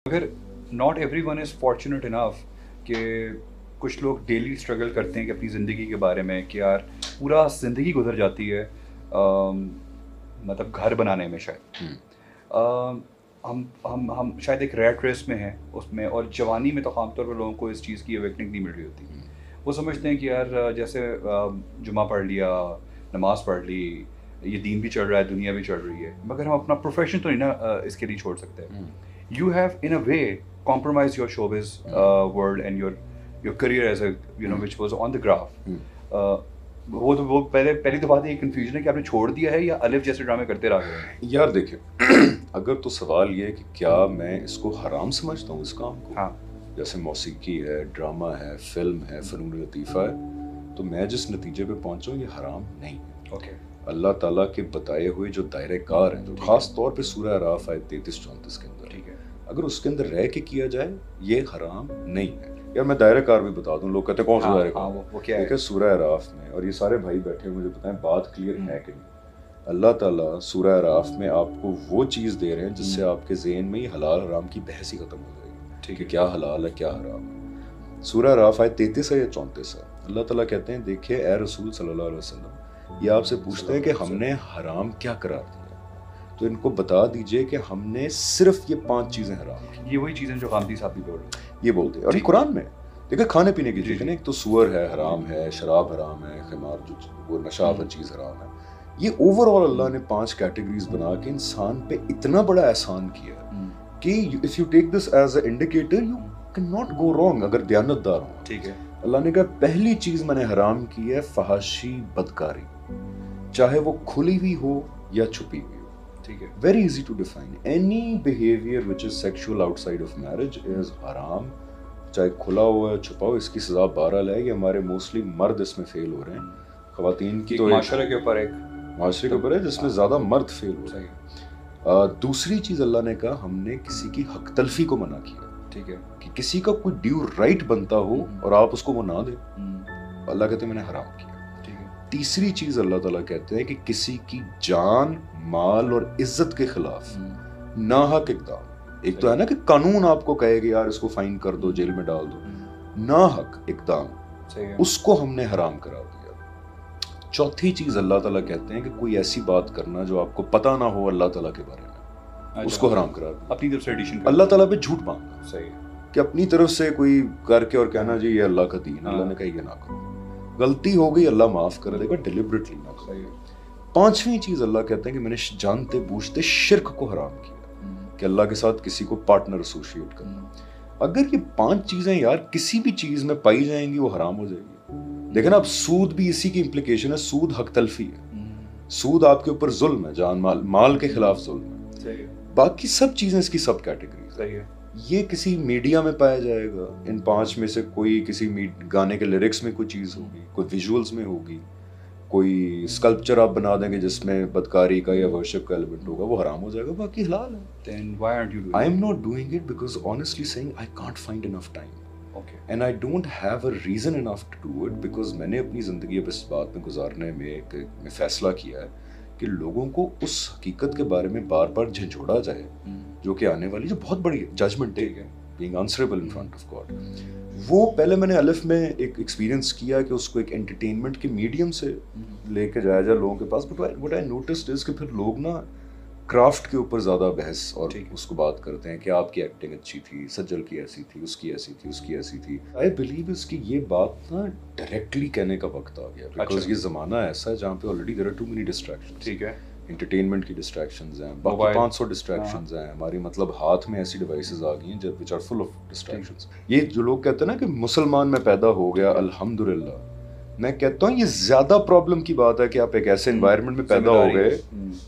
مگر not every one is fortunate enough کہ کچھ لوگ ڈیلی اسٹرگل کرتے ہیں کہ اپنی زندگی کے بارے میں کہ یار پورا زندگی گزر جاتی ہے مطلب گھر بنانے میں شاید ہم شاید ایک ریٹ ریس میں ہیں اس میں، اور جوانی میں تو عام طور پر لوگوں کو اس چیز کی اویکننگ نہیں مل رہی ہوتی. وہ سمجھتے ہیں کہ یار جیسے جمعہ پڑھ لیا، نماز پڑھ لی، یہ دین بھی چل رہا ہے، دنیا بھی چل رہی ہے، مگر ہم اپنا پروفیشن تو نہیں نا اس کے لیے چھوڑ سکتے. You have in a way compromise your showbiz world and your career as a which was on the graph. وہ پہلی تو بات یہ کنفیوژن ہے کہ آپ نے چھوڑ دیا ہے یا الف جیسے ڈرامے کرتے رہ گئے ہیں. یار دیکھیں، اگر تو سوال یہ ہے کہ کیا میں اس کو حرام سمجھتا ہوں اس کام کو، ہاں جیسے موسیقی ہے، ڈرامہ ہے، فلم ہے، فنون لطیفہ ہے، تو میں جس نتیجے پہ پہنچا ہوں یہ حرام نہیں ہے. اوکے. اللہ تعالیٰ کے بتائے ہوئے جو دائرہ کار ہیں، خاص طور پہ سورہ اعراف آیت 33-34 کے اندر، ٹھیک ہے، اگر اس کے اندر رہ کے کیا جائے یہ حرام نہیں ہے. یار میں دائرہ کار بھی بتا دوں، لوگ کہتے ہیں کون سا دائرہ کار؟ وہ کیا ہے؟ سورہ اعراف میں، اور یہ سارے بھائی بیٹھے مجھے بتائیں بات کلیئر ہے کہ نہیں. اللہ تعالیٰ سورہ اعراف میں آپ کو وہ چیز دے رہے ہیں جس سے آپ کے ذہن میں یہ حلال حرام کی بحث ہی ختم ہو جائے گی. ٹھیک ہے، کیا حلال ہے کیا حرام ہے. سورہ اعراف آیت 33 ہے یا 34 ہے. اللہ تعالیٰ کہتے ہیں دیکھیں اے رسول صلی اللہ علیہ وسلم، یہ آپ سے پوچھتے ہیں کہ ہم نے حرام کیا قرار دیا، تو ان کو بتا دیجئے کہ ہم نے صرف یہ 5 چیزیں حرام کی. یہ وہی چیزیں جو غامدی صاحب بھی بول رہے ہیں، یہ بولتے ہیں. اور یہ قرآن میں دیکھیں کھانے پینے کی چیزیں، ایک تو سور ہے حرام ہے، شراب حرام ہے، خمار جو وہ نشہ چیز حرام ہے. یہ اوور آل اللہ نے 5 کیٹیگریز بنا کے انسان پہ اتنا بڑا احسان کیا کہ if you take this as an indicator you cannot go wrong اگر دیانت دار ہوں. ٹھیک ہے. اللہ نے کہا پہلی چیز میں نے حرام کی ہے فحاشی، بدکاری، چاہے وہ کھلی ہوئی ہو یا چھپی ہوئی ہو. ٹھیک ہے. Very easy to define. Any behavior which is sexual outside of marriage is haram. چاہے کھلا ہوا ہے چھپا ہو، اس کی سزا 12 ہے. یہ ہمارے موسٹلی مرد اس میں فیل ہو رہے ہیں. خواتین کی تو معاشرے کے اوپر ایک معاشرے کے اوپر ہے جس میں زیادہ مرد فیل ہو رہے ہیں. دوسری چیز اللہ نے کہا ہم نے کسی کی حق تلفی کو منع کیا. ٹھیک ہے. کہ کسی کا کوئی ڈیو رائٹ بنتا ہو اور آپ اس کو وہ نہ دیں، اللہ کہتے ہیں میں نے حرام کیا. تیسری چیز اللہ تعالیٰ کہتے ہیں کہ کسی کی جان، مال اور عزت کے خلاف ناحق اقدام. ایک تو ہے نا کہ قانون آپ کو کہے گا یار اس کو فائن کر دو، جیل میں ڈال دو، ناحق اقدام اس کو ہم نے حرام کرا دیا. چوتھی چیز اللہ تعالیٰ کہتے ہیں کہ کوئی ایسی بات کرنا جو آپ کو پتہ نہ ہو اللہ تعالیٰ کے بارے میں، اس کو حرام کرا دیا. اپنی طرف سے ایڈیشن اللہ تعالیٰ پہ جھوٹ باندھنا. صحیح. کہ اپنی طرف سے کوئی کر کے اور کہنا جی یہ اللہ کا دین، اللہ نے کہا یہ نہ کرو، غلطی ہو گئی اللہ معاف کر دے گا، ڈیلیبریٹلی نہ کرو. پانچویں چیز اللہ کہتے ہیں کہ میں نے جانتے بوجھتے شرک کو حرام کیا، کہ اللہ کے ساتھ کسی کو پارٹنر ایسوسیٹ کرنا. اگر یہ 5 چیزیں یار کسی بھی چیز میں پائی جائیں گی وہ حرام ہو جائے گی. لیکن اب سود بھی اسی کی امپلیکیشن ہے. سود حق تلفی ہے، سود آپ کے اوپر ظلم ہے، جان مال کے خلاف ظلم ہے. باقی سب چیزیں اس کی سب کیٹیگریز ہے. یہ کسی میڈیا میں پایا جائے گا، ان 5 میں سے کوئی کسی گانے کے لیرکس میں کوئی چیز ہوگی، کوئی ویژولز میں ہوگی، کوئی اسکلپچر آپ بنا دیں گے جس میں بدکاری کا یا ورشپ کا ایلیمنٹ ہوگا، وہ حرام ہو جائے گا. باقی حلال ہے. Then why aren't you doing I am not doing it because honestly saying I can't find enough time. Okay. And I don't have a reason enough to do it because میں نے اپنی زندگی اب اس بات میں گزارنے میں فیصلہ کیا ہے کہ لوگوں کو اس حقیقت کے بارے میں بار بار جھنجھوڑا جائے جو کہ آنے والی جو بہت بڑی ججمنٹ ڈے ہے، being answerable in front of God. وہ پہلے میں نے الف میں ایک ایکسپیرینس کیا کہ اس کو ایک انٹرٹینمنٹ کے میڈیم سے لے کے جایا جائے لوگوں کے پاس. But what I noticed is کہ پھر لوگ نا کرافٹ کے اوپر زیادہ بحث اور اس کو بات کرتے ہیں کہ آپ کی ایکٹنگ اچھی تھی، سجل کی ایسی تھی، اس کی ایسی تھی، اس کی ایسی تھی. آئی بلیو اس کی یہ بات نا ڈائریکٹلی کہنے کا وقت آ گیا بیکاز یہ زمانہ ایسا ہے جہاں پہ already there are too many distractions. ٹھیک ہے. انٹرٹینمنٹ کی ڈسٹریکشنز ہیں، باقی 500 ڈسٹریکشنز ہیں ہماری، مطلب ہاتھ میں ایسی ڈیوائسز آ گئی ہیں which are full of distractions. یہ جو لوگ کہتے ہیں نا کہ مسلمان میں پیدا ہو گیا الحمدللہ، میں کہتا ہوں یہ زیادہ پرابلم کی بات ہے کہ آپ ایک ایسے انوائرمنٹ میں پیدا ہو گئے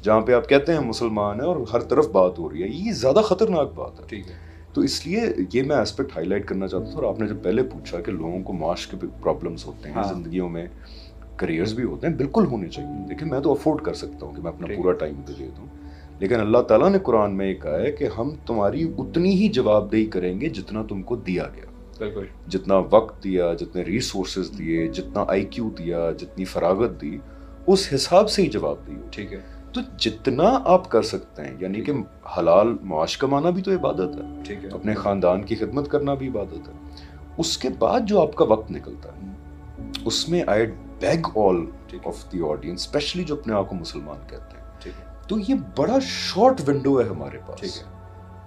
جہاں پہ آپ کہتے ہیں مسلمان ہیں اور ہر طرف بات ہو رہی ہے. یہ زیادہ خطرناک بات ہے. ٹھیک ہے. تو اس لیے یہ میں اسپیکٹ ہائی لائٹ کرنا چاہتا تھا. اور آپ نے جب پہلے پوچھا کہ لوگوں کو معاش کے پرابلمس ہوتے ہیں زندگیوں میں، کریئرز بھی ہوتے ہیں، بالکل ہونے چاہیے. لیکن میں تو افورڈ کر سکتا ہوں کہ میں اپنا پورا ٹائم ادھر دے دوں. لیکن اللہ تعالیٰ نے قرآن میں یہ کہا ہے کہ ہم تمہاری اتنی ہی جواب دہی کریں گے جتنا تم کو دیا گیا. جتنا وقت دیا، جتنے ریسورسز دیے، جتنا IQ دیا، جتنی فراغت دی، اس حساب سے ہی جواب دیو. ٹھیک ہے. تو جتنا آپ کر سکتے ہیں، یعنی کہ حلال معاش کمانا بھی تو عبادت ہے، ٹھیک ہے، اپنے خاندان کی خدمت کرنا بھی عبادت ہے. اس کے بعد جو آپ کا وقت نکلتا ہے اس میں I beg all of the audience, especially جو اپنے آپ کو مسلمان کہتے ہیں، تو یہ بڑا شارٹ ونڈو ہے ہمارے پاس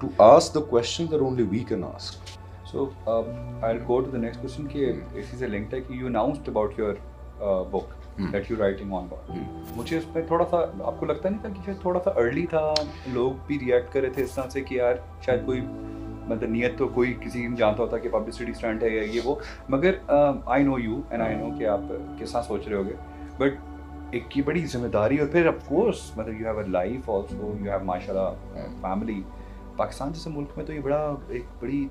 to ask the question that only we can ask. So I'll go to the next question کہ اسی سے لنکڈ ہے کہ you announced about your book that you're writing on about. مجھے اس میں تھوڑا سا آپ کو لگتا نہیں تھا کہ شاید تھوڑا سا ارلی تھا، لوگ بھی ریئیکٹ کر رہے تھے اس طرح سے کہ یار شاید کوئی مطلب نیت تو کوئی کسی نے جانتا ہوتا کہ پبلسٹی اسٹنٹ ہے یا یہ وہ، مگر آئی نو یو اینڈ آئی نو کہ آپ کس طرح سوچ رہے ہوگے، بٹ ایک کی بڑی ذمہ داری، اور پھر آف کورس مطلب you have a life also, you have ماشاء اللہ فیملی. پاکستان جیسے ملک میں تو یہ بڑا ایک بڑی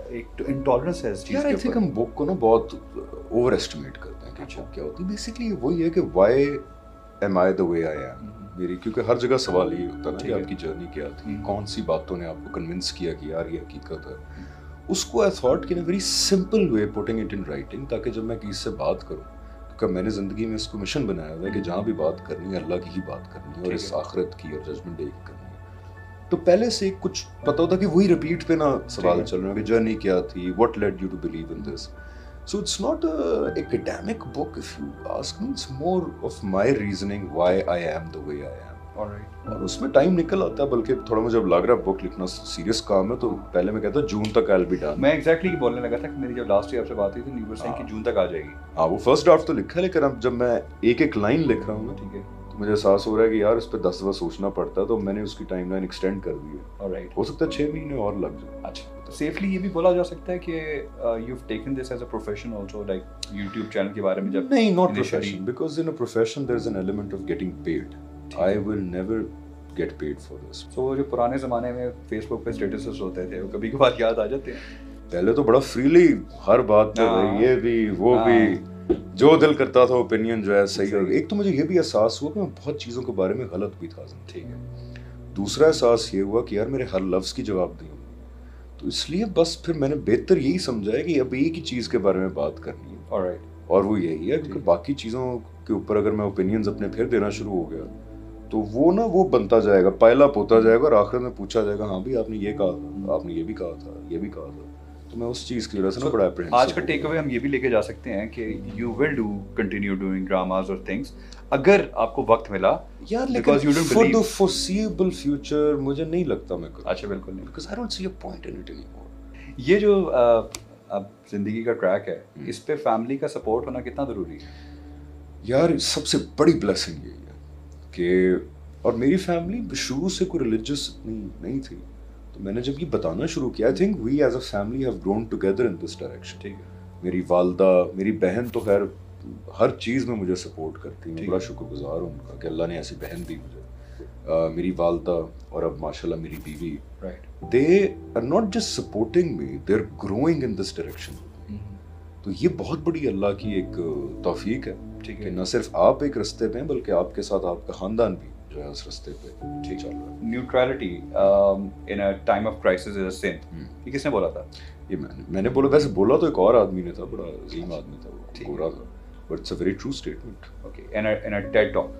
ایک انٹالرنس ہے اس چیز یار. آئی تھنک ہم بک کو نا بہت اوور ایسٹیمیٹ کرتے ہیں کہ کیا ہوتی ہے. بیسکلی وہی ہے کہ why am I the way I am میری، کیونکہ ہر جگہ سوال یہ ہوتا ہے نا کہ آپ کی جرنی کیا تھی، کون سی باتوں نے آپ کو کنونس کیا کہ یار یہ حقیقت ہے. اس کو آئی تھاٹ کہ very simple way putting it in writing, تاکہ جب میں کسی سے بات کروں، کیونکہ میں نے زندگی میں اس کو مشن بنایا ہوا ہے کہ جہاں بھی بات کرنی ہے اللہ کی ہی بات کرنی ہے، اور اس آخرت کی اور ججمنٹ ڈے کی کرنی ہے. تو پہلے سے کچھ پتا ہوتا کہ وہی ریپیٹ پہ نہ سوال چل رہے ہیں کہ جرنی کیا تھی، what led you to believe in this. So it's not an academic book if you ask me, it's more of my reasoning why I am the way I am. Alright. اور اس میں time نکل آتا ہے، بلکہ تھوڑا مجھے اب لگ رہا ہے بک لکھنا سیریس کام ہے، تو پہلے میں کہتا جون تک I'll be done. میں ایگزیکٹلی بولنے لگا تھا کہ میری جب لاسٹ ایئر آپ سے بات ہوئی تھی نیو سنگ کی جون تک آ جائے گی. ہاں وہ فرسٹ ڈرافٹ تو لکھا ہے، لیکن اب جب میں ایک ایک لائن لکھ رہا ہوں نا، ٹھیک ہے، تو مجھے احساس ہو رہا ہے کہ یار اس پہ 10 دفعہ سوچنا پڑتا ہے، تو میں نے اس کی ٹائم لائن ایکسٹینڈ کر دی ہے. Alright. ہو سکتا ہے 6 مہینے اور لگ جائے. اچھا، تو سیفلی یہ بھی بولا جا سکتا ہے کہ you have taken this as a profession also, like YouTube channel کے بارے میں جب نہیں، not profession, because in a profession there is an element of getting paid. I will never get paid for this. سو جو پرانے زمانے میں face بک پہ اسٹیٹسز ہوتے تھے وہ کبھی کبھار یاد آ جاتے ہیں. پہلے تو بڑا فریلی ہر بات پہ یہ بھی وہ بھی جو دل کرتا تھا اوپینین جو ہے صحیح. اور ایک تو مجھے یہ بھی احساس ہوا کہ میں بہت چیزوں کے بارے میں غلط بھی تھا. ٹھیک ہے. دوسرا احساس یہ ہوا کہ یار میرے ہر لفظ کی جواب دیں، تو اس لیے بس پھر میں نے بہتر یہی سمجھا ہے کہ اب ایک ہی چیز کے بارے میں بات کرنی ہے، اور وہ یہی ہے کہ باقی چیزوں کے اوپر اگر میں اوپینینز اپنے پھر دینا شروع ہو گیا تو وہ نا وہ بنتا جائے گا، پائل اپ ہوتا جائے گا، اور آخر میں پوچھا جائے گا ہاں بھی آپ نے یہ کہا تھا، آپ نے یہ بھی کہا تھا، یہ بھی کہا تھا. تو میں اس چیز کی وجہ سے نا بڑا اپریہنسو. آج کا ٹیک اوے ہم یہ بھی لے کے جا سکتے ہیں کہ you will do continue doing dramas اور تھنگس اگر آپ کو وقت ملا. یار لیکن فار دی فورسیبل فیوچر مجھے نہیں لگتا میں کروں. اچھا بالکل نہیں، because I don't see a point in it any more. یہ جو اب زندگی کا ٹریک ہے اس پہ فیملی کا سپورٹ ہونا کتنا ضروری ہے؟ یار سب سے بڑی بلیسنگ یہی ہے کہ، اور میری فیملی شروع سے کوئی ریلیجس نہیں تھی، تو میں نے جب یہ بتانا شروع کیا، I think we as a family have grown together in this direction. ٹھیک ہے. میری والدہ، میری بہن تو خیر ہر چیز میں مجھے سپورٹ کرتی ہیں، میں بڑا شکر گزار ہوں ان کا کہ اللہ نے ایسی بہن دی مجھے. میری والدہ اور اب ماشاء اللہ میری بیوی، they are not just supporting me, they are growing in this direction. تو یہ بہت بڑی اللہ کی ایک توفیق ہے کہ نہ صرف آپ ایک رستے پہ ہیں بلکہ آپ کے ساتھ آپ کا خاندان بھی جو ہے اس رستے پہ ٹھیک چل رہا ہے. Neutrality in a time of crisis is a sin, یہ کس نے بولا تھا؟ یہ میں نے بولا، ویسے بولا تو ایک اور آدمی نے تھا، بڑا عظیم آدمی تھا، وہ گورا تھا، but it's a very true statement. Okay. In a TED talk.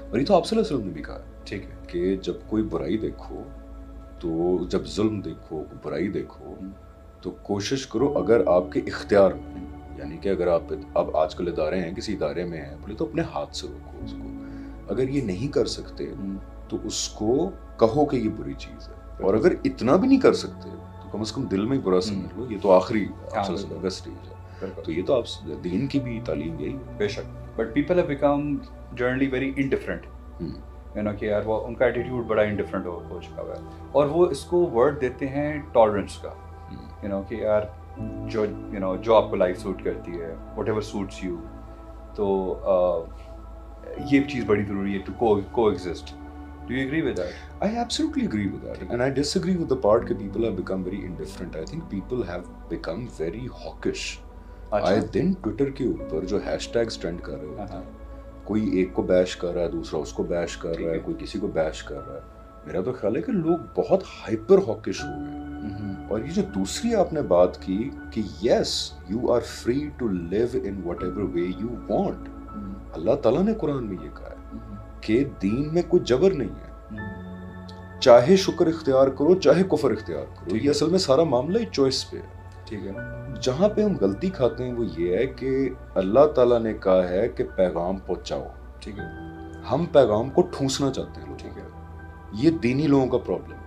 اور یہ تو آپ صلی اللہ علیہ وسلم نے بھی کہا ہے، ٹھیک ہے، کہ جب کوئی برائی دیکھو، تو جب ظلم دیکھو، برائی دیکھو، تو کوشش کرو اگر آپ کے اختیار میں، یعنی کہ اگر آپ اب آج کل ادارے ہیں، کسی ادارے میں ہیں، بولے تو اپنے ہاتھ سے روکو اس کو. اگر یہ نہیں کر سکتے تو اس کو کہو کہ یہ بری چیز ہے، اور اگر اتنا بھی نہیں کر سکتے تو کم از کم دل میں برا سمجھ لو، یہ تو آخری اسٹیج ہے. تو یہ تو آپ دین کی بھی تعلیم یہی ہے. بے شک. But people have become generally very indifferent, you know کہ یار وہ ان کا ایٹیٹیوڈ بڑا انڈیفرنٹ ہو چکا ہوا ہے، اور وہ اس کو ورڈ دیتے ہیں ٹالرنس کا، یو نو کہ یار جو آپ کو لائف سوٹ کرتی ہے، واٹ ایور سوٹس یو. تو یہ چیز بڑی ضروری ہے ٹو کو exist. Do you agree with that? I absolutely agree with that, and I disagree with the part that people have become very indifferent. I think people have become very hawkish. آئے دن Twitter کے اوپر جو hash tags trend کر رہے ہوتے ہیں، کوئی ایک کو بیش کر رہا ہے، دوسرا اس کو بیش کر رہا ہے، کوئی کسی کو بیش کر رہا ہے. میرا تو خیال ہے کہ لوگ بہت ہائپر ہاکش ہو گئے. اور یہ جو دوسری آپ نے بات کی کہ yes you are free to live in whatever way you want, اللہ تعالیٰ نے قرآن میں یہ کہا ہے کہ دین میں کوئی جبر نہیں ہے. چاہے شکر اختیار کرو چاہے کفر اختیار کرو, یہ اصل میں سارا معاملہ ہی چوائس پہ ہے. ٹھیک ہے. جہاں پہ ہم غلطی کھاتے ہیں وہ یہ ہے کہ اللہ تعالیٰ نے کہا ہے کہ پیغام پہنچاؤ. ٹھیک ہے. ہم پیغام کو ٹھونسنا چاہتے ہیں. ٹھیک ہے. یہ دینی لوگوں کا پرابلم ہے.